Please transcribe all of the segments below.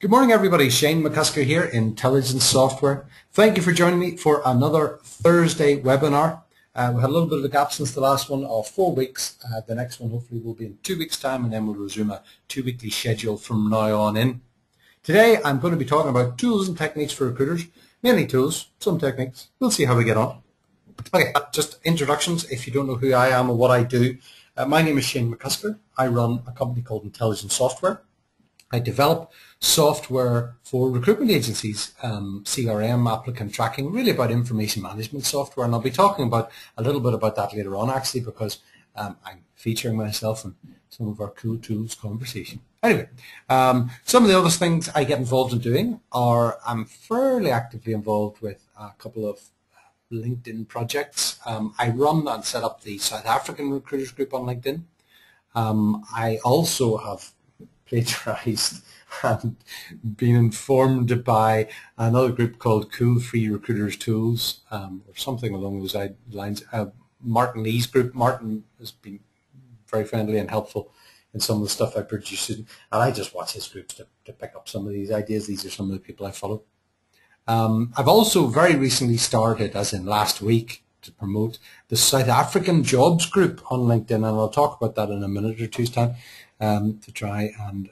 Good morning, everybody. Shane McCusker here, Intelligence Software. Thank you for joining me for another Thursday webinar. We had a little bit of a gap since the last one of 4 weeks. The next one hopefully will be in 2 weeks' time, and then we'll resume a 2-weekly schedule from now on in. Today I'm going to be talking about tools and techniques for recruiters. Mainly tools, some techniques. We'll see how we get on. Okay, just introductions if you don't know who I am or what I do. My name is Shane McCusker. I run a company called Intelligence Software. I develop software for recruitment agencies, CRM, applicant tracking, really about information management software, and I'll be talking about a little bit about that later on actually, because I'm featuring myself in some of our cool tools conversation. Anyway, some of the other things I get involved in doing are I'm fairly actively involved with a couple of LinkedIn projects. I run and set up the South African recruiters group on LinkedIn. I also have plagiarized and been informed by another group called Cool Free Recruiters Tools, or something along those lines. Martin Lee's group. Martin has been very friendly and helpful in some of the stuff I produce, and I just watch his groups to pick up some of these ideas. These are some of the people I follow. I've also very recently started, as in last week, to promote the South African Jobs group on LinkedIn, and I'll talk about that in a minute or two's time, to try and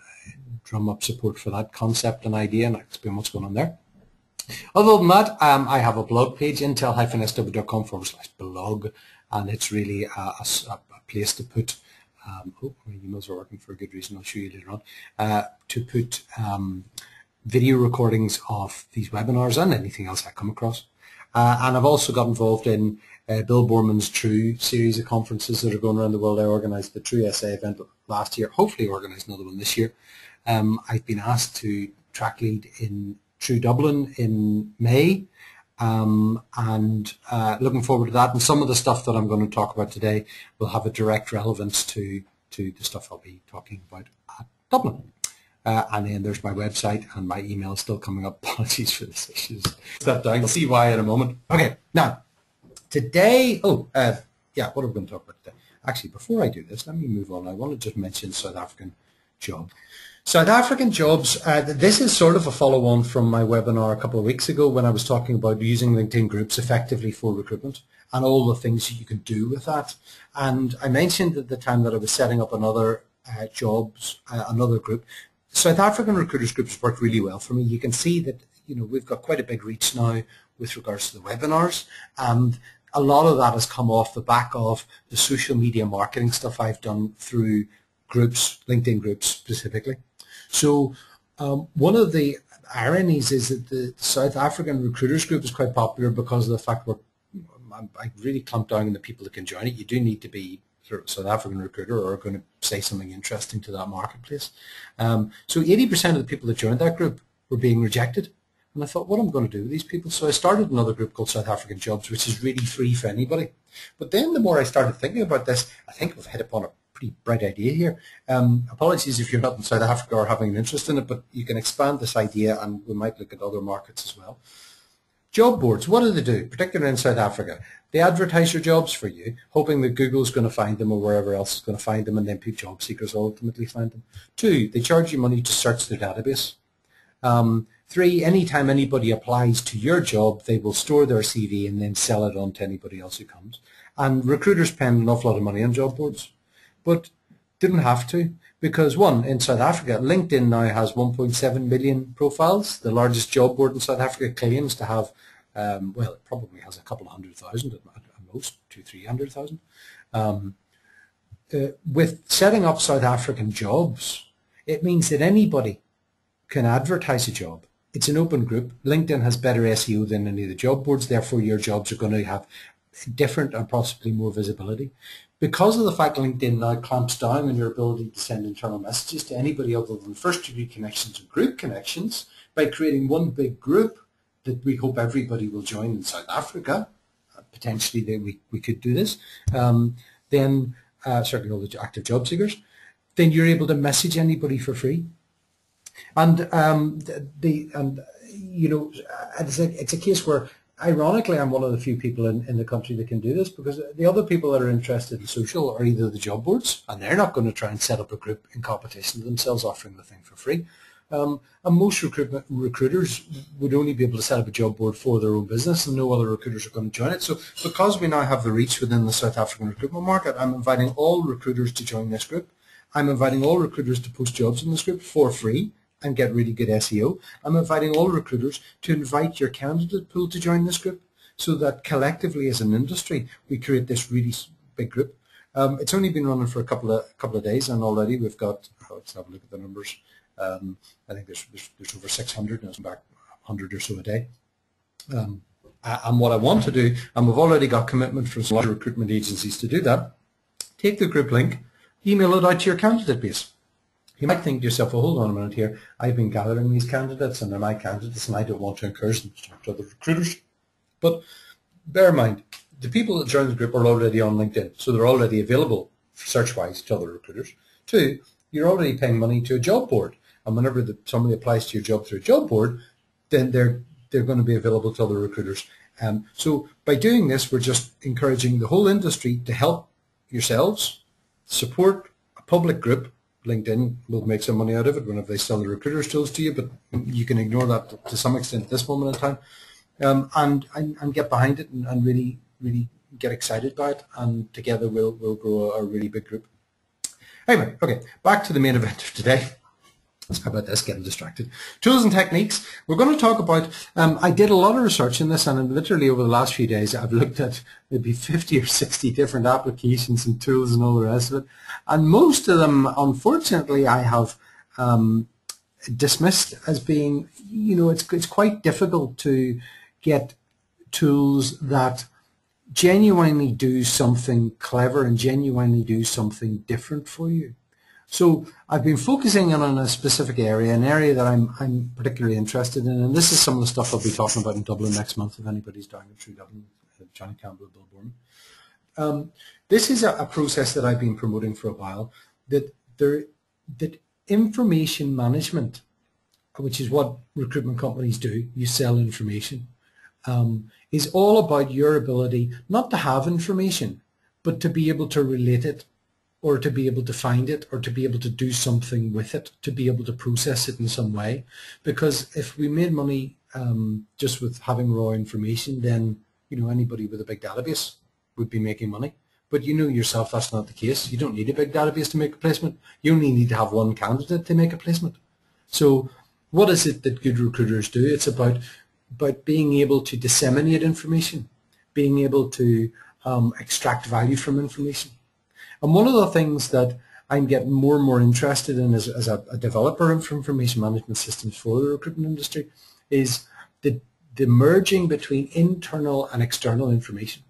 drum up support for that concept and idea and explain what's going on there. Other than that, I have a blog page, intel-sw.com/blog, and it's really a place to put, oh, my emails are working for a good reason, I'll show you later on, to put video recordings of these webinars and anything else I come across. And I've also got involved in Bill Borman's True series of conferences that are going around the world. I organised the True SA event last year, hopefully organise another one this year. I've been asked to track lead in True Dublin in May, and looking forward to that. And some of the stuff that I'm going to talk about today will have a direct relevance to the stuff I'll be talking about at Dublin. And then there's my website, and my email is still coming up. Apologies for this issues. Step down. I'll see why in a moment. Okay, now today. Yeah, what are we going to talk about today? Actually, before I do this, let me move on. I want to just mention South African jobs. South African jobs. This is sort of a follow-on from my webinar a couple of weeks ago when I was talking about using LinkedIn groups effectively for recruitment and all the things you can do with that. And I mentioned at the time that I was setting up another another group. South African recruiters groups work really well for me. You can see that we've got quite a big reach now with regards to the webinars, and a lot of that has come off the back of the social media marketing stuff I've done through groups, LinkedIn groups specifically. So one of the ironies is that the South African recruiters group is quite popular because of the fact I really clamp down on the people that can join it. You do need to be sort of South African recruiter or are going to say something interesting to that marketplace. So 80% of the people that joined that group were being rejected. And I thought, what am I going to do with these people? So I started another group called South African Jobs, which is really free for anybody. But then the more I started thinking about this, I think we've hit upon a pretty bright idea here. Apologies if you're not in South Africa or having an interest in it, but you can expand this idea and we might look at other markets as well. Job boards, what do they do, particularly in South Africa? They advertise your jobs for you, hoping that Google's going to find them or wherever else is going to find them, and then job seekers ultimately find them. 2, they charge you money to search their database. 3, anytime anybody applies to your job, they will store their CV and then sell it on to anybody else who comes. And recruiters spend an awful lot of money on job boards, but didn't have to, because 1, in South Africa, LinkedIn now has 1.7 million profiles. The largest job board in South Africa claims to have, well, it probably has a couple of 100,000 at most, 200,000-300,000. With setting up South African jobs, it means that anybody can advertise a job. It's an open group. LinkedIn has better SEO than any of the job boards, therefore your jobs are going to have different and possibly more visibility. Because of the fact LinkedIn now clamps down on your ability to send internal messages to anybody other than first-degree connections and group connections, by creating one big group that we hope everybody will join in South Africa, potentially we could do this, then certainly all the active job seekers, then you're able to message anybody for free. And it's a case where, ironically, I'm one of the few people in the country that can do this, because the other people that are interested in social are either the job boards, and they're not going to try and set up a group in competition to themselves offering the thing for free, And most recruiters would only be able to set up a job board for their own business, and no other recruiters are going to join it. So because we now have the reach within the South African recruitment market, I'm inviting all recruiters to join this group. I'm inviting all recruiters to post jobs in this group for free and get really good SEO. I'm inviting all recruiters to invite your candidate pool to join this group so that collectively as an industry we create this really big group. It's only been running for a couple of days, and already we've got, let's have a look at the numbers. I think there's over 600, and it's back 100 or so a day. And what I want to do, and we've already got commitment from some large recruitment agencies to do that, take the group link, email it out to your candidate base. You might think to yourself, well, hold on a minute here, I've been gathering these candidates and they're my candidates and I don't want to encourage them to talk to other recruiters. But bear in mind, the people that join the group are already on LinkedIn, so they're already available search-wise to other recruiters. Two, you're already paying money to a job board, and whenever somebody applies to your job through a job board, then they're going to be available to other recruiters. So by doing this, we're just encouraging the whole industry to help yourselves, support a public group. LinkedIn will make some money out of it whenever they sell the recruiters tools to you, but you can ignore that to some extent at this moment in time, and get behind it and really get excited by it, and together we'll grow a really big group. Anyway, okay, back to the main event of today. How about this, getting distracted? Tools and techniques. We're going to talk about, I did a lot of research in this, and literally over the last few days I've looked at maybe 50 or 60 different applications and tools and all the rest of it. And most of them, unfortunately, I have dismissed as being, it's quite difficult to get tools that genuinely do something clever and genuinely do something different for you. So I've been focusing on a specific area, an area that I'm particularly interested in, and this is some of the stuff I'll be talking about in Dublin next month if anybody's down through Dublin, Johnny Campbell, Bill Bourne. This is a process that I've been promoting for a while, that information management, which is what recruitment companies do, you sell information, is all about your ability not to have information, but to be able to relate it, or to be able to find it, or to be able to do something with it, to be able to process it in some way. Because if we made money just with having raw information, then anybody with a big database would be making money. But you know yourself that's not the case. You don't need a big database to make a placement. You only need to have one candidate to make a placement. So what is it that good recruiters do? It's about being able to disseminate information, being able to extract value from information. And one of the things that I'm getting more and more interested in as a developer of information management systems for the recruitment industry is the merging between internal and external information.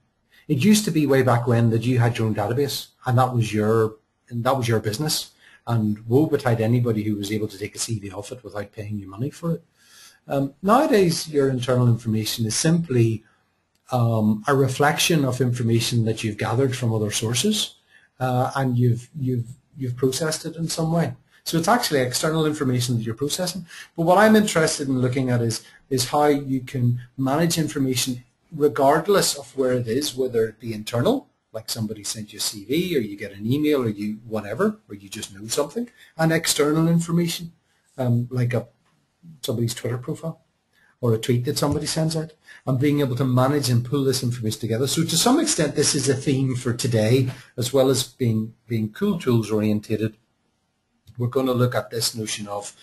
It used to be way back when that you had your own database and that was your business, and woe betide anybody who was able to take a CV off it without paying you money for it. Nowadays, your internal information is simply a reflection of information that you've gathered from other sources. And you've processed it in some way. So it's actually external information that you're processing. But what I'm interested in looking at is how you can manage information regardless of where it is, whether it be internal, like somebody sent you a CV, or you get an email, or you whatever, or you just know something, and external information, like somebody's Twitter profile or a tweet that somebody sends out, and being able to manage and pull this information together. So to some extent, this is a theme for today, as well as being cool tools orientated. We're going to look at this notion of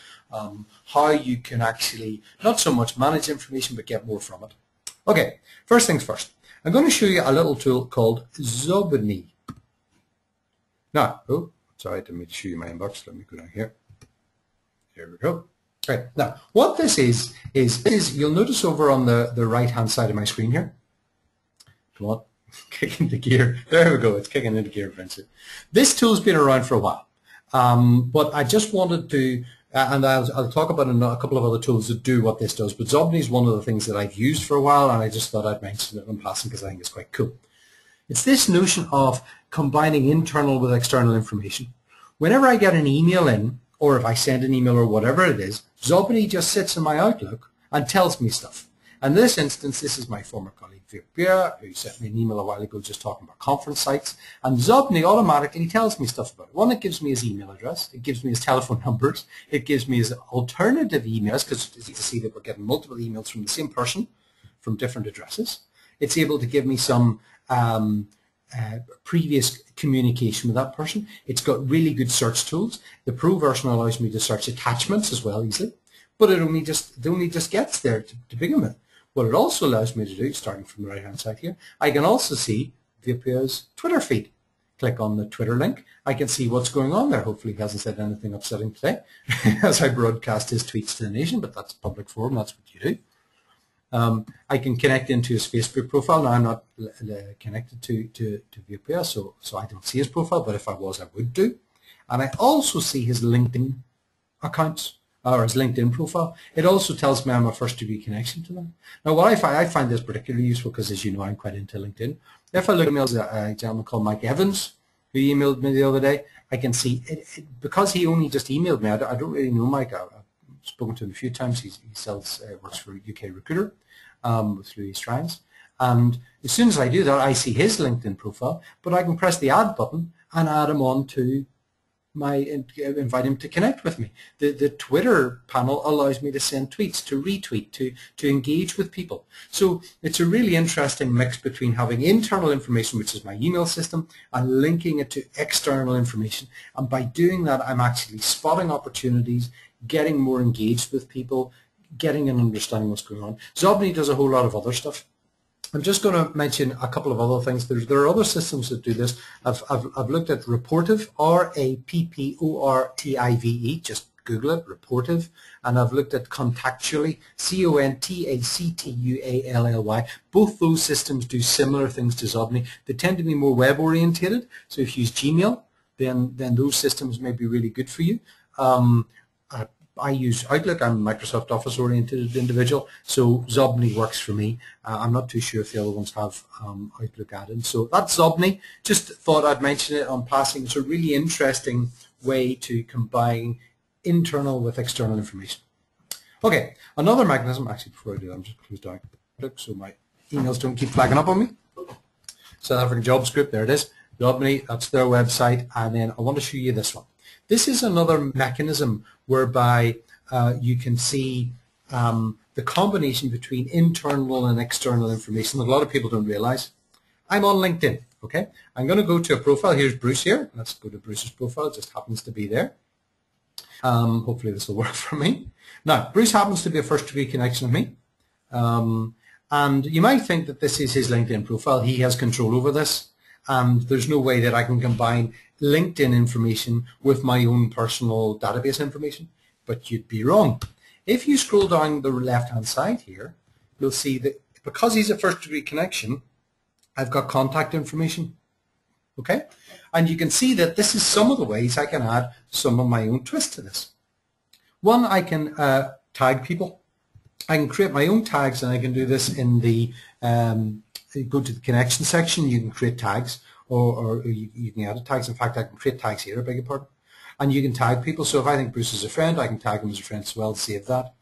how you can actually not so much manage information, but get more from it. Okay, first things first. I'm going to show you a little tool called Xobni. Now, sorry, I didn't mean to show you my inbox. Let me go down here. Here we go. Right. Now, what this is you'll notice over on the right-hand side of my screen here. Come on, kick into gear. There we go. It's kicking into gear, Vincent. This tool's been around for a while, but I just wanted to, and I'll talk about a couple of other tools that do what this does. But Xobni is one of the things that I've used for a while, and I just thought I'd mention it in passing because I think it's quite cool. It's this notion of combining internal with external information. Whenever I get an email in, or if I send an email or whatever it is, Xobni just sits in my Outlook and tells me stuff. In this instance, this is my former colleague Pierre, who sent me an email a while ago just talking about conference sites. And Xobni automatically tells me stuff about it. One, it gives me his email address. It gives me his telephone numbers. It gives me his alternative emails, because it's easy to see that we're getting multiple emails from the same person from different addresses. It's able to give me some previous communication with that person. It's got really good search tools. The Pro version allows me to search attachments as well easily, but it only just gets there to begin with. What it also allows me to do, starting from the right hand side here, I can also see Pierre's Twitter feed. Click on the Twitter link. I can see what's going on there. Hopefully he hasn't said anything upsetting today as I broadcast his tweets to the nation, but that's a public forum, that's what you do. I can connect into his Facebook profile. Now I'm not connected to Pierre, so I don't see his profile, but if I was, I would do. And I also see his LinkedIn accounts, or his LinkedIn profile. It also tells me I'm a first degree connection to them. Now what I find this particularly useful because, as you know, I'm quite into LinkedIn. If I look at emails, a gentleman called Mike Evans, who emailed me the other day, I can see, because he only just emailed me, I don't really know Mike. I've spoken to him a few times. He sells, works for UK Recruiter through East Rhines. And as soon as I do that, I see his LinkedIn profile, but I can press the add button and add him on to invite him to connect with me. The Twitter panel allows me to send tweets, to retweet, to engage with people. So it's a really interesting mix between having internal information, which is my email system, and linking it to external information. And by doing that, I'm actually spotting opportunities, getting more engaged with people, getting an understanding what's going on. Xobni does a whole lot of other stuff. I'm just going to mention a couple of other things. There are other systems that do this. I've looked at Rapportive, Rapportive, just Google it, Rapportive, and I've looked at Contactually, Contactually. Both those systems do similar things to Xobni. They tend to be more web orientated, so if you use Gmail, then those systems may be really good for you. I use Outlook. I'm a Microsoft Office oriented individual, so Xobni works for me. I'm not too sure if the other ones have Outlook added. So that's Xobni. Just thought I'd mention it on passing. It's a really interesting way to combine internal with external information. Okay, another mechanism, actually before I do that, I'm just close down Outlook so my emails don't keep flagging up on me. South African Jobs Group, there it is. Xobni, that's their website, and then I want to show you this one. This is another mechanism whereby you can see the combination between internal and external information that a lot of people don't realize. I'm on LinkedIn, okay? I'm going to go to a profile. Here's Bruce here. Let's go to Bruce's profile. It just happens to be there. Hopefully this will work for me. Now, Bruce happens to be a first degree connection of me. And you might think that this is his LinkedIn profile. He has control over this. And there's no way that I can combine LinkedIn information with my own personal database information, but you'd be wrong. If you scroll down the left-hand side here, you'll see that because he's a first-degree connection, I've got contact information, okay? And you can see that this is some of the ways I can add some of my own twist to this. One, I can tag people. I can create my own tags, and I can do this in the go to the connection section. You can create tags, or you can edit tags. In fact, I can create tags here, I beg your pardon. And you can tag people. So if I think Bruce is a friend, I can tag him as a friend as well, save that.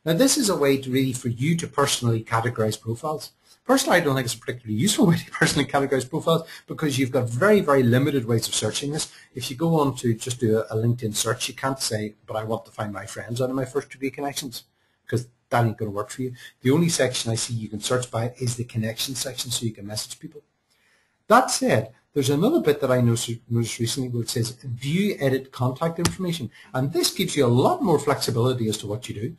Now this is a way to really for you to personally categorize profiles. Personally, I don't think it's a particularly useful way to personally categorize profiles because you've got very, very limited ways of searching this. If you go on to just do a LinkedIn search, you can't say, but I want to find my friends out of my first degree connections, because that ain't going to work for you. The only section I see you can search by is the connection section, so you can message people. That said, there's another bit that I noticed recently where it says view, edit, contact information. And this gives you a lot more flexibility as to what you do.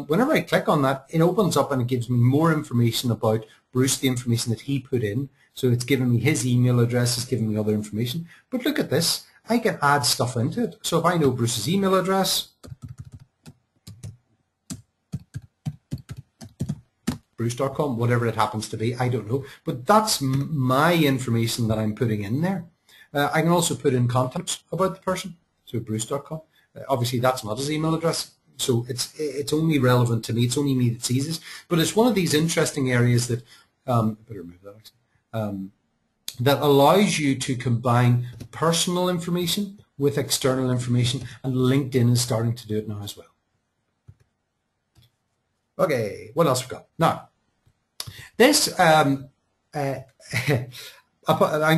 Whenever I click on that, it opens up and it gives me more information about Bruce, the information that he put in. So it's giving me his email address, it's giving me other information. But look at this, I can add stuff into it. So if I know Bruce's email address, Bruce.com, whatever it happens to be, I don't know. But that's my information that I'm putting in there. I can also put in contacts about the person, so Bruce.com. Obviously, that's not his email address, so it's only relevant to me. It's only me that sees this. But it's one of these interesting areas that, I better remove that actually, that allows you to combine personal information with external information, and LinkedIn is starting to do it now as well. Okay, what else we got? Now, This, I'm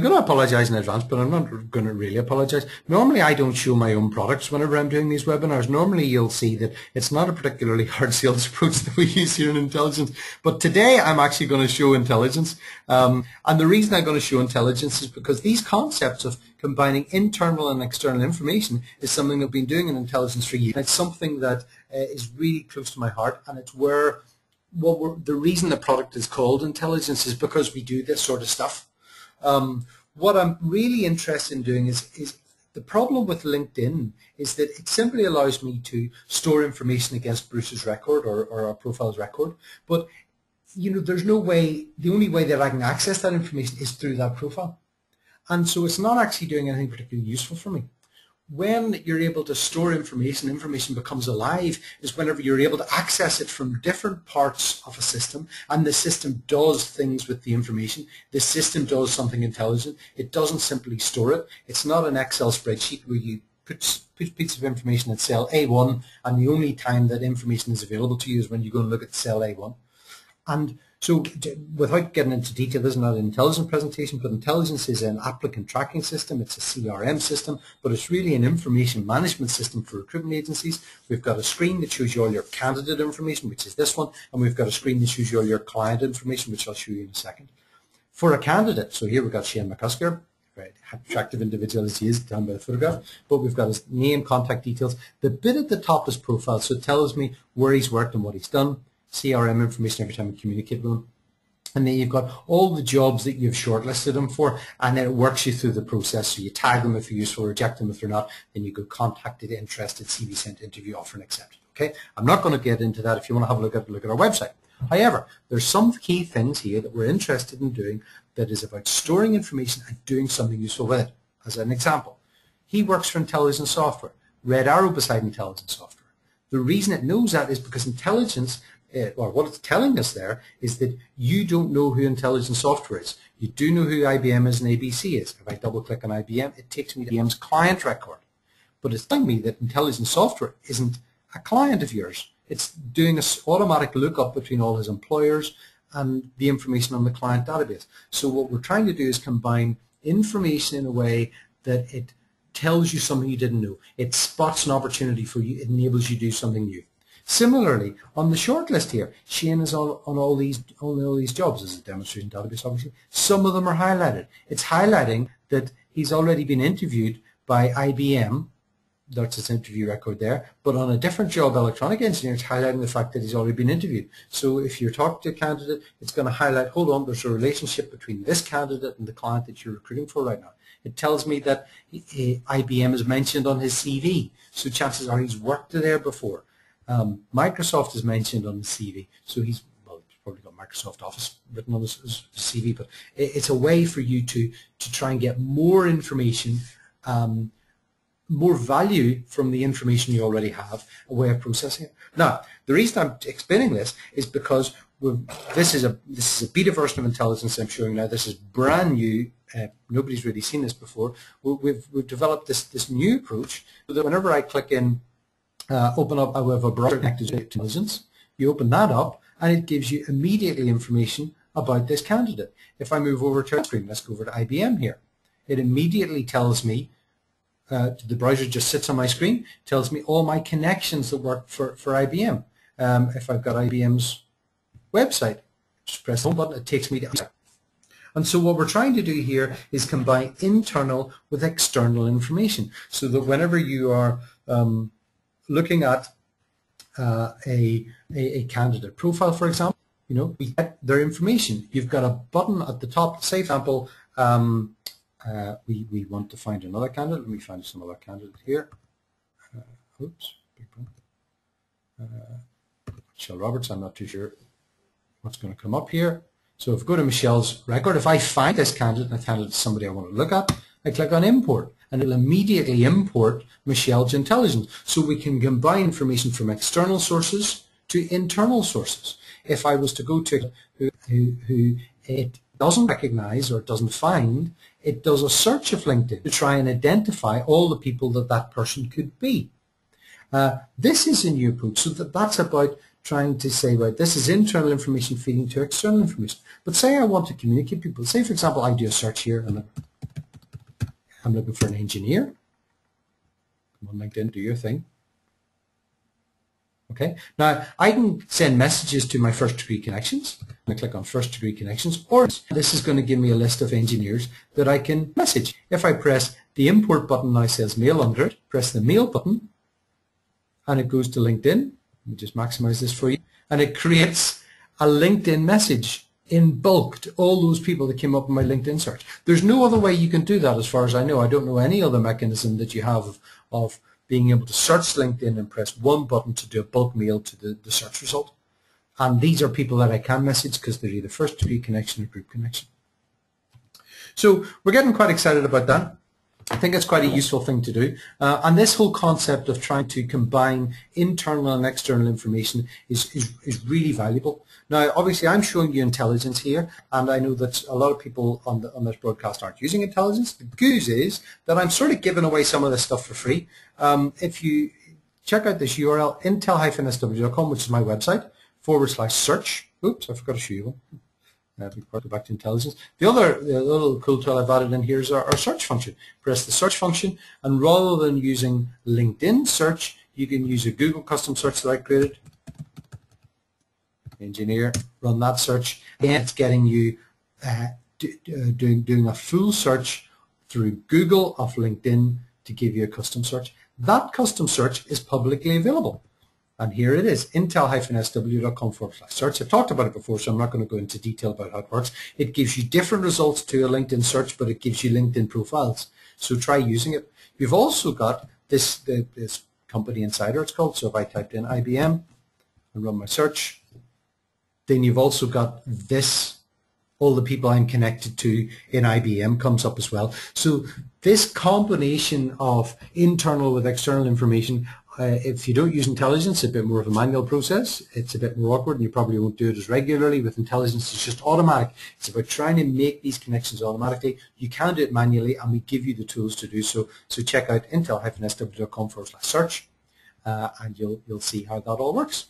going to apologize in advance, but I'm not going to really apologize. Normally, I don't show my own products whenever I'm doing these webinars. Normally, you'll see that it's not a particularly hard sales approach that we use here in intelligence. But today, I'm actually going to show intelligence. And the reason I'm going to show intelligence is because these concepts of combining internal and external information is something that I've been doing in intelligence for years. It's something that is really close to my heart, and it's where the reason the product is called intelligence is because we do this sort of stuff. What I'm really interested in doing is the problem with LinkedIn is that it simply allows me to store information against Bruce's record or our profile's record, but you know, there's no way, the only way that I can access that information is through that profile. And so it's not actually doing anything particularly useful for me. When you're able to store information, information becomes alive is whenever you're able to access it from different parts of a system, and the system does things with the information. The system does something intelligent. It doesn't simply store it. It's not an Excel spreadsheet where you put pieces of information in cell A1, and the only time that information is available to you is when you go and look at cell A1. And so without getting into detail, this is not an intelligence presentation, but intelligence is an applicant tracking system. It's a CRM system, but it's really an information management system for recruitment agencies. We've got a screen that shows you all your candidate information, which is this one, and we've got a screen that shows you all your client information, which I'll show you in a second. For a candidate, so here we've got Shane McCusker, very attractive individual as he is down by the photograph, but we've got his name, contact details. The bit at the top is profile, so it tells me where he's worked and what he's done. CRM information every time you communicate with them. And then you've got all the jobs that you've shortlisted them for, and then it works you through the process. So you tag them if you're useful, reject them if they're not, then you go contacted, interested, CV sent, interview, offer, and accepted. Okay, I'm not going to get into that. If you want to have a look at our website. However, there's some key things here that we're interested in doing that is about storing information and doing something useful with it. As an example, he works for intelligence software, red arrow beside intelligence software. The reason it knows that is because intelligence, or what it's telling us there, is that you don't know who intelligence software is. You do know who IBM is and ABC is. If I double click on IBM, it takes me to IBM's client record. But it's telling me that intelligence software isn't a client of yours. It's doing an automatic lookup between all his employers and the information on the client database. So what we're trying to do is combine information in a way that it tells you something you didn't know. It spots an opportunity for you. It enables you to do something new. Similarly, on the shortlist here, Shane is on all these jobs as a demonstration database, obviously. Some of them are highlighted. It's highlighting that he's already been interviewed by IBM. That's his interview record there. But on a different job, electronic engineer, it's highlighting the fact that he's already been interviewed. So if you're talking to a candidate, it's going to highlight, hold on, there's a relationship between this candidate and the client that you're recruiting for right now. It tells me that IBM is mentioned on his CV. So chances are he's worked there before. Microsoft is mentioned on the CV, so he's probably got Microsoft Office written on his CV, but it's a way for you to try and get more information, more value from the information you already have, a way of processing it. Now, the reason I'm explaining this is because this is a beta version of intelligence I'm showing now. This is brand new. Nobody's really seen this before. We've developed this new approach so that whenever I click in, open up, I have a browser connected to intelligence. You open that up, and it gives you immediately information about this candidate. If I move over to our screen, let's go over to IBM here. It immediately tells me, the browser just sits on my screen, tells me all my connections that work for IBM. If I've got IBM's website, just press the home button, it takes me to IBM. And so what we're trying to do here is combine internal with external information, so that whenever you are looking at a candidate profile, for example, you know, we get their information. You've got a button at the top. Say, for example, we want to find another candidate. Let me find some other candidate here. Oops, big one. Michelle Roberts. I'm not too sure what's going to come up here. So if I go to Michelle's record, if I find this candidate and the candidate is somebody I want to look at, I click on import, and it'll immediately import Michelle's intelligence. So we can combine information from external sources to internal sources. If I was to go to who it doesn't recognize or doesn't find, it does a search of LinkedIn to try and identify all the people that person could be. This is a new approach, so that's about trying to say, right, this is internal information feeding to external information. But say I want to communicate people. Say, for example, I do a search here and I'm looking for an engineer. Come on, LinkedIn, do your thing. Okay, now I can send messages to my first degree connections. I click on first degree connections, or this is going to give me a list of engineers that I can message. If I press the import button now says mail under it, press the mail button, and it goes to LinkedIn. Let me just maximize this for you. And it creates a LinkedIn message in bulk to all those people that came up in my LinkedIn search. There's no other way you can do that as far as I know. I don't know any other mechanism that you have of being able to search LinkedIn and press one button to do a bulk mail to the search result. And these are people that I can message because they're either first degree connection or group connection. So we're getting quite excited about that. I think it's quite a useful thing to do. And this whole concept of trying to combine internal and external information is really valuable. Now, obviously, I'm showing you intelligence here, and I know that a lot of people on this broadcast aren't using intelligence. The good news is that I'm sort of giving away some of this stuff for free. If you check out this URL, intel-sw.com, which is my website, /search. Oops, I forgot to show you one. Go back to intelligence. The little cool tool I've added in here is our search function. Press the search function, and rather than using LinkedIn search, you can use a Google custom search that I created. Engineer, run that search, and it's getting you doing a full search through Google of LinkedIn to give you a custom search. That custom search is publicly available. And here it is, intel-sw.com/search. I've talked about it before, so I'm not going to go into detail about how it works. It gives you different results to a LinkedIn search, but it gives you LinkedIn profiles. So try using it. You've also got this company insider, it's called. So if I typed in IBM and run my search, then you've also got this, all the people I'm connected to in IBM comes up as well. So this combination of internal with external information, if you don't use intelligence, it's a bit more of a manual process. It's a bit more awkward, and you probably won't do it as regularly. With intelligence, it's just automatic. It's about trying to make these connections automatically. You can do it manually, and we give you the tools to do so. So check out intel-sw.com/search, and you'll see how that all works.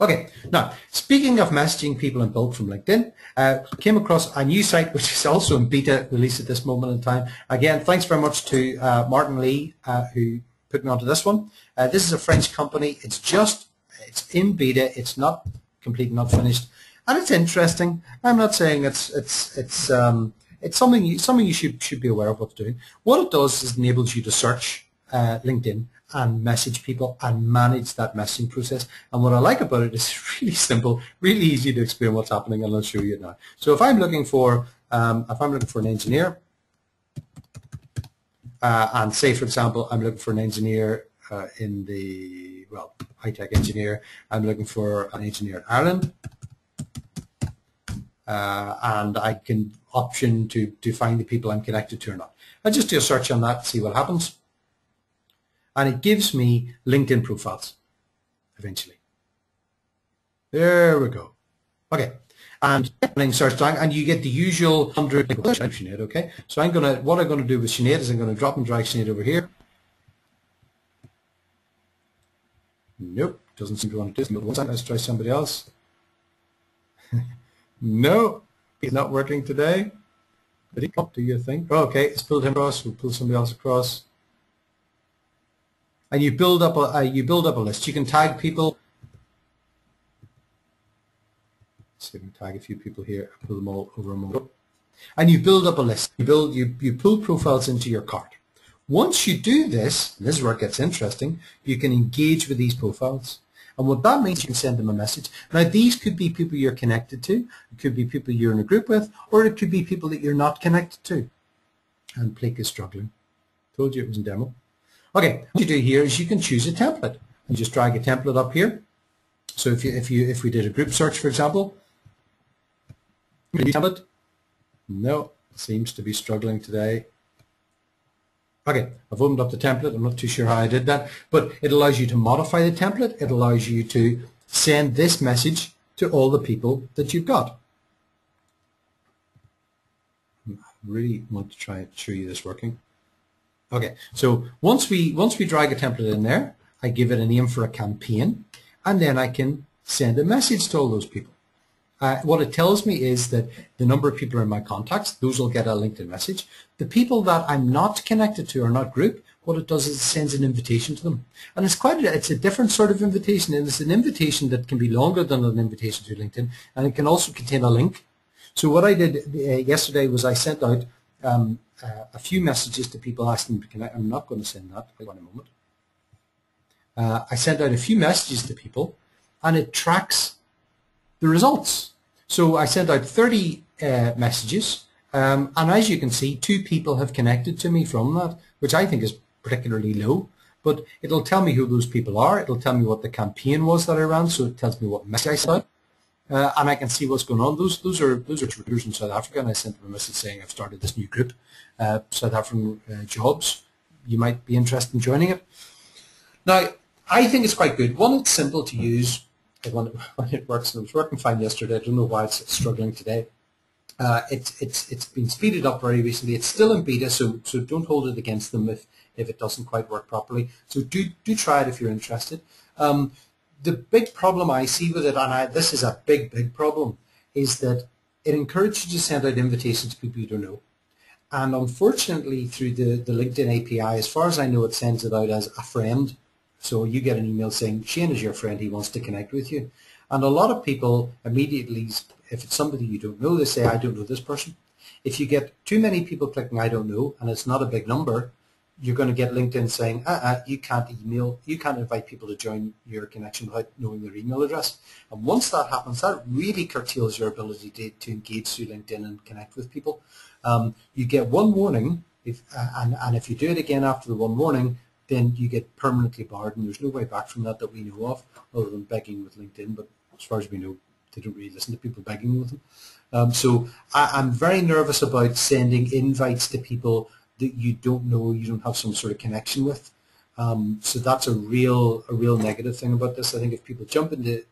Okay, now, speaking of messaging people in bulk from LinkedIn, came across a new site which is also in beta release at this moment in time. Again, thanks very much to Martin Lee, who put me onto this one. This is a French company. It's in beta. It's not complete, not finished, and it's interesting. I'm not saying it's something you should be aware of what's doing. What it does is enables you to search LinkedIn and message people and manage that messaging process. And what I like about it is really simple, really easy to explain what's happening, and I'll show you it now. So if I'm looking for an engineer, and say, for example, I'm looking for an engineer in the, high-tech engineer. I'm looking for an engineer in Ireland. And I can option to find the people I'm connected to or not. I just do a search on that, see what happens. And it gives me LinkedIn profiles, eventually. There we go. Okay. And search down, and you get the usual 100 Sinead, okay? So what I'm gonna do with Sinead is I'm gonna drop and drag Sinead over here. Nope, doesn't seem to want to do it. Let's try somebody else. No, he's not working today. Did he come up? Do your thing? Oh, okay, it's pulled him across. We'll pull somebody else across. And you build up a list. You can tag people. Let's see if we can tag a few people here. Pull them all over a moment. And you build up a list. You pull profiles into your cart. Once you do this, and this is where it gets interesting, you can engage with these profiles. And what that means, you can send them a message. Now, these could be people you're connected to. It could be people you're in a group with, or it could be people that you're not connected to. And Plak is struggling. Told you it was in demo. Okay, what you do here is you can choose a template. You just drag a template up here. So if we did a group search, for example, template, no, seems to be struggling today. Okay, I've opened up the template. I'm not too sure how I did that, but it allows you to modify the template. It allows you to send this message to all the people that you've got. I really want to try and show you this working. Okay, so once we drag a template in there, I give it a name for a campaign, and then I can send a message to all those people. What it tells me is that the number of people are in my contacts, those will get a LinkedIn message. The people that I'm not connected to or not grouped, what it does is it sends an invitation to them. And it's a different sort of invitation, and it's an invitation that can be longer than an invitation to LinkedIn, and it can also contain a link. So what I did yesterday was I sent out a few messages to people asking them to connect. I'm not going to send that in a moment. I sent out a few messages to people, and it tracks the results. So I sent out 30 messages, and as you can see, 2 people have connected to me from that, which I think is particularly low. But it'll tell me who those people are. It'll tell me what the campaign was that I ran, so it tells me what message I sent out, and I can see what's going on. Those are recruiters in South Africa, and I sent them a message saying I've started this new group, South African jobs. You might be interested in joining it. Now, I think it's quite good. One, it's simple to use. When it works, and it was working fine yesterday. I don't know why it's struggling today. It's been speeded up very recently. It's still in beta, so don't hold it against them if it doesn't quite work properly. So do try it if you're interested. The big problem I see with it, and this is a big problem, is that it encourages you to send out invitations to people you don't know. And unfortunately, through the LinkedIn API, as far as I know, it sends it out as a friend. So you get an email saying, Shane is your friend, he wants to connect with you. And a lot of people immediately, if it's somebody you don't know, they say, I don't know this person. If you get too many people clicking I don't know, and it's not a big number, you're going to get LinkedIn saying, you can't email, you can't invite people to join your connection without knowing their email address. And once that happens, that really curtails your ability to engage through LinkedIn and connect with people. You get one warning, and if you do it again after the one warning, then you get permanently barred, and there's no way back from that we know of, other than begging with LinkedIn. But as far as we know, they don't really listen to people begging with them. So I'm very nervous about sending invites to people that you don't know, you don't have some sort of connection with. So that's a real negative thing about this. I think if people jump into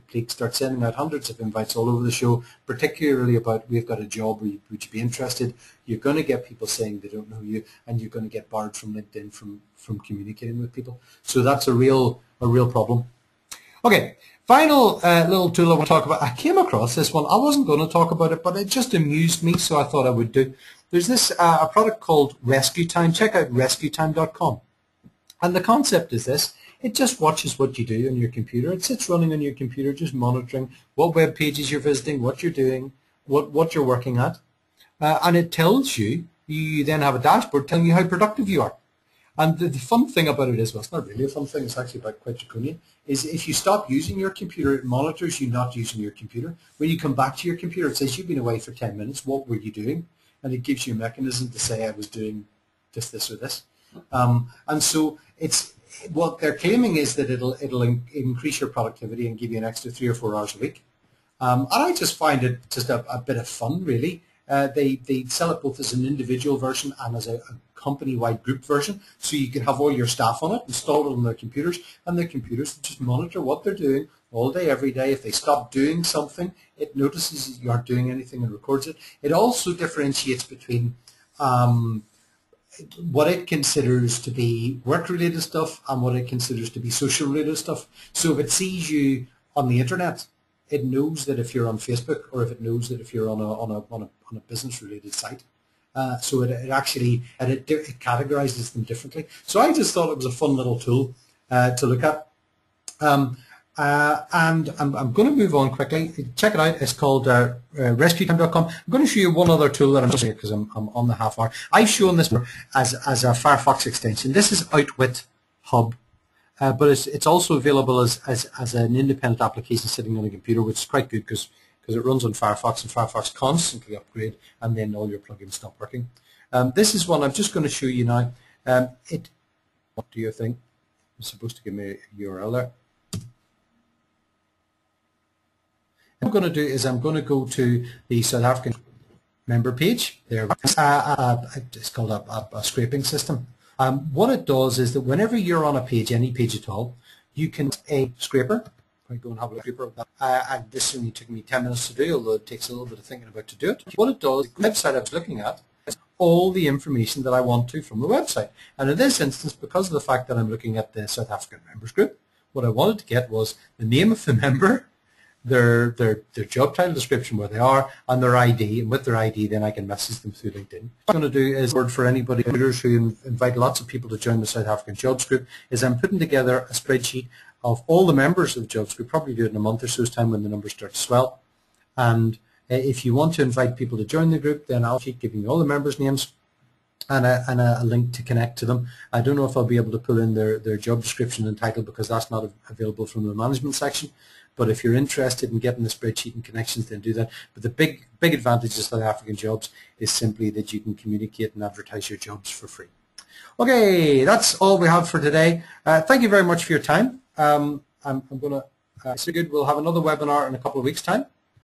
Plak, start sending out hundreds of invites all over the show, particularly about we've got a job, would you be interested, you're going to get people saying they don't know you, and you're going to get barred from LinkedIn from communicating with people. So that's a real problem. Okay, final little tool I want to talk about. I came across this one. I wasn't going to talk about it, but it just amused me, so I thought I would do. There's this a product called RescueTime. Check out RescueTime.com. And the concept is this. It just watches what you do on your computer. It sits running on your computer, just monitoring what web pages you're visiting, what you're doing, what you're working at. And it tells you, you then have a dashboard telling you how productive you are. And the fun thing about it is, well, it's not really a fun thing, it's actually about quite draconian, is if you stop using your computer, it monitors you not using your computer. When you come back to your computer, it says you've been away for 10 minutes, what were you doing? And it gives you a mechanism to say I was doing this, or this. And so it's what they're claiming is that it'll increase your productivity and give you an extra 3 or 4 hours a week. And I just find it just a bit of fun, really. They sell it both as an individual version and as a company-wide group version, so you can have all your staff on it, installed on their computers, and their computers just monitor what they're doing all day, every day. If they stop doing something, it notices you aren't doing anything and records it. It also differentiates between what it considers to be work-related stuff and what it considers to be social-related stuff. So if it sees you on the internet, it knows that if you're on Facebook, or if it knows that if you're on a business-related site. So it actually it categorizes them differently. So I just thought it was a fun little tool to look at. And I'm going to move on quickly. Check it out. It's called RescueTime.com. I'm going to show you one other tool that I'm using because I'm on the half hour. I've shown this as a Firefox extension. This is Outwit Hub, but it's also available as an independent application sitting on a computer, which is quite good because it runs on Firefox, and Firefox constantly upgrade, and then all your plugins stop working. This is one I'm just going to show you now. What do you think? It's supposed to give me a URL there. What I'm going to do is I'm going to go to the South African member page. There, it's called a scraping system. What it does is that whenever you're on a page, any page at all, you can a scraper. I go and have a scraper of that. And this only took me 10 minutes to do, although it takes a little bit of thinking about to do it. What it does, the website I was looking at, is all the information that I want to from the website. And in this instance, because of the fact that I'm looking at the South African members group, What I wanted to get was the name of the member, their job title description, where they are, and their ID. And with their ID, then I can message them through LinkedIn. What I'm going to do is, word for anybody who invite lots of people to join the South African Jobs Group, is I'm putting together a spreadsheet of all the members of the Jobs Group, probably do it in a month or so's time when the numbers start to swell. And if you want to invite people to join the group, then I'll keep giving you all the members' names and a link to connect to them. I don't know if I'll be able to pull in their job description and title because that's not available from the management section. But if you're interested in getting the spreadsheet and connections, then do that. But the big advantage of South African Jobs is simply that you can communicate and advertise your jobs for free. Okay, that's all we have for today. Thank you very much for your time. I'm going to, so good, we'll have another webinar in a couple of weeks' time.